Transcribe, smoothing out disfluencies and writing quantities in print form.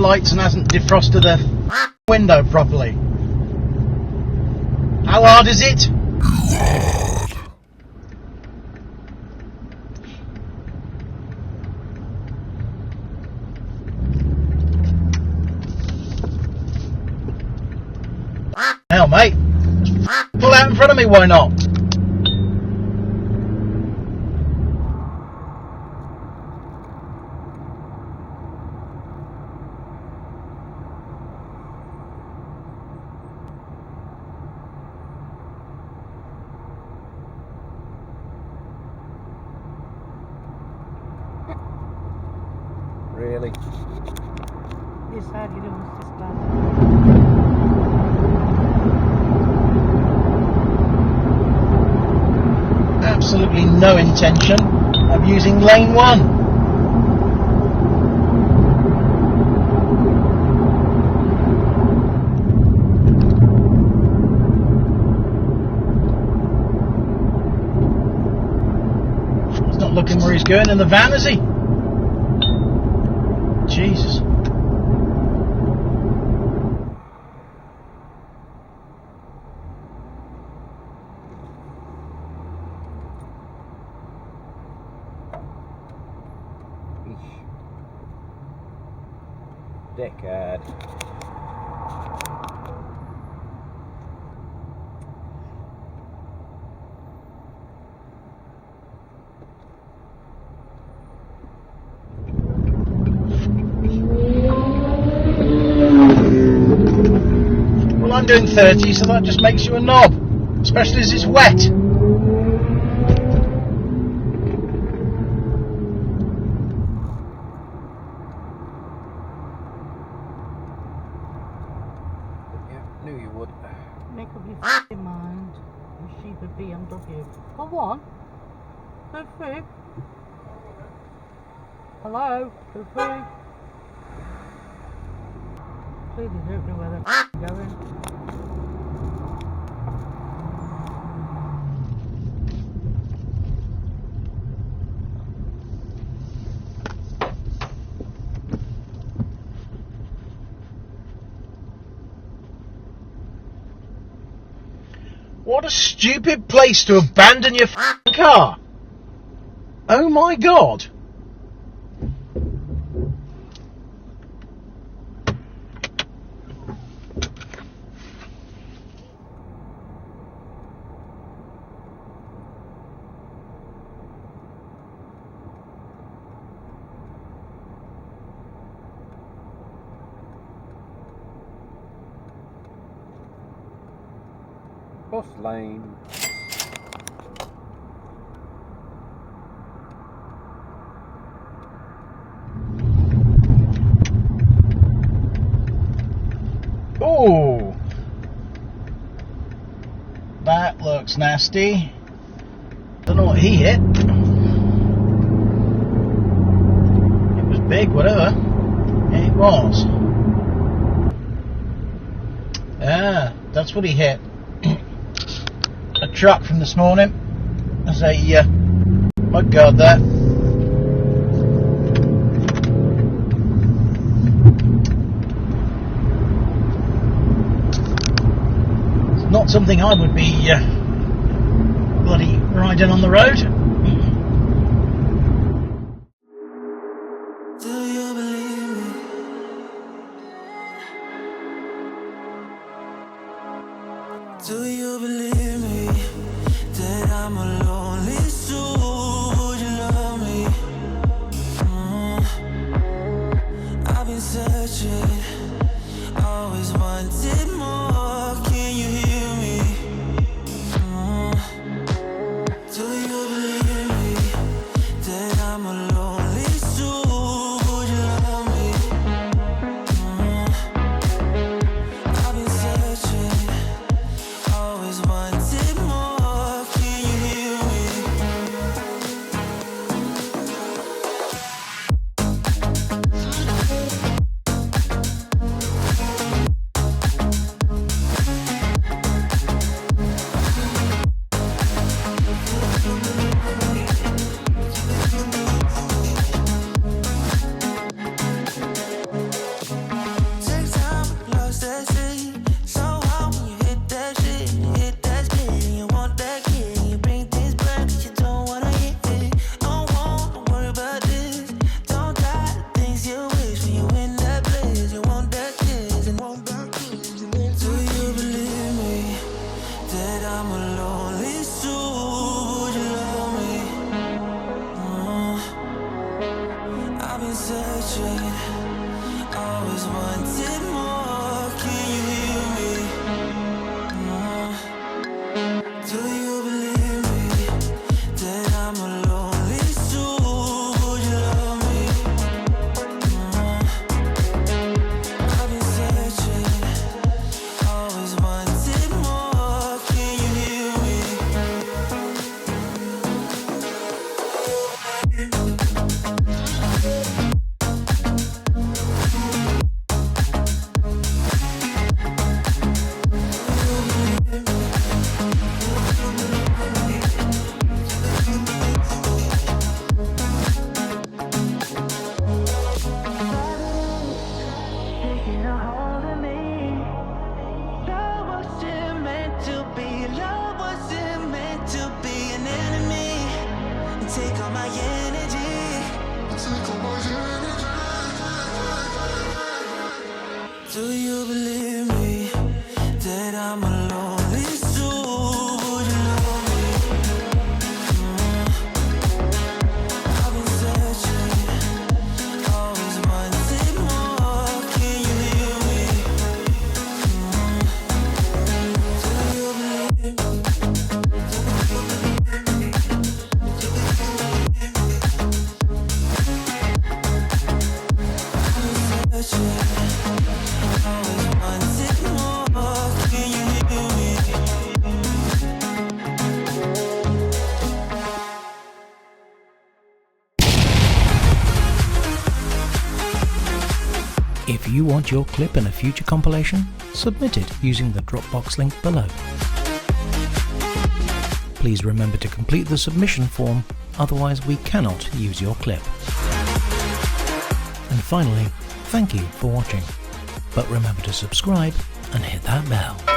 lights and hasn't defrosted the window properly. How hard is it? Hell, mate. Pull out in front of me, why not? Really? Yes, how do you do this bad? Absolutely no intention of using lane 1. He's not looking where he's going in the van, is he? Jesus. Dickhead. Well, I'm doing 30, so that just makes you a knob, especially as it's wet. Knew you would. Make up your f***ing mind. You stupid BMW. Go on. Go through. Hello? Go through. Clearly don't know where they're going. What a stupid place to abandon your f***ing car. Oh my God. Bus lane. Oh, that looks nasty. Don't know what he hit. It was big, whatever it was. Ah, that's what he hit. A truck from this morning. There's a mudguard there. It's not something I would be bloody riding on the road. Do you believe me? Do you believe me that I'm a lonely soul? Would you love me? I've been searching, always wanted more. Can you hear me? Do you believe me that I'm a lonely soul? Would you love me? I've been searching, always wanted more. Can you hear me? my energy. Do you believe me that I'm a lonely soul? Would you love me? I've been searching, always wanting more. Can you hear me? Do you believe me? If you want your clip in a future compilation, submit it using the Dropbox link below. Please remember to complete the submission form, otherwise we cannot use your clip. And finally, thank you for watching. But remember to subscribe and hit that bell.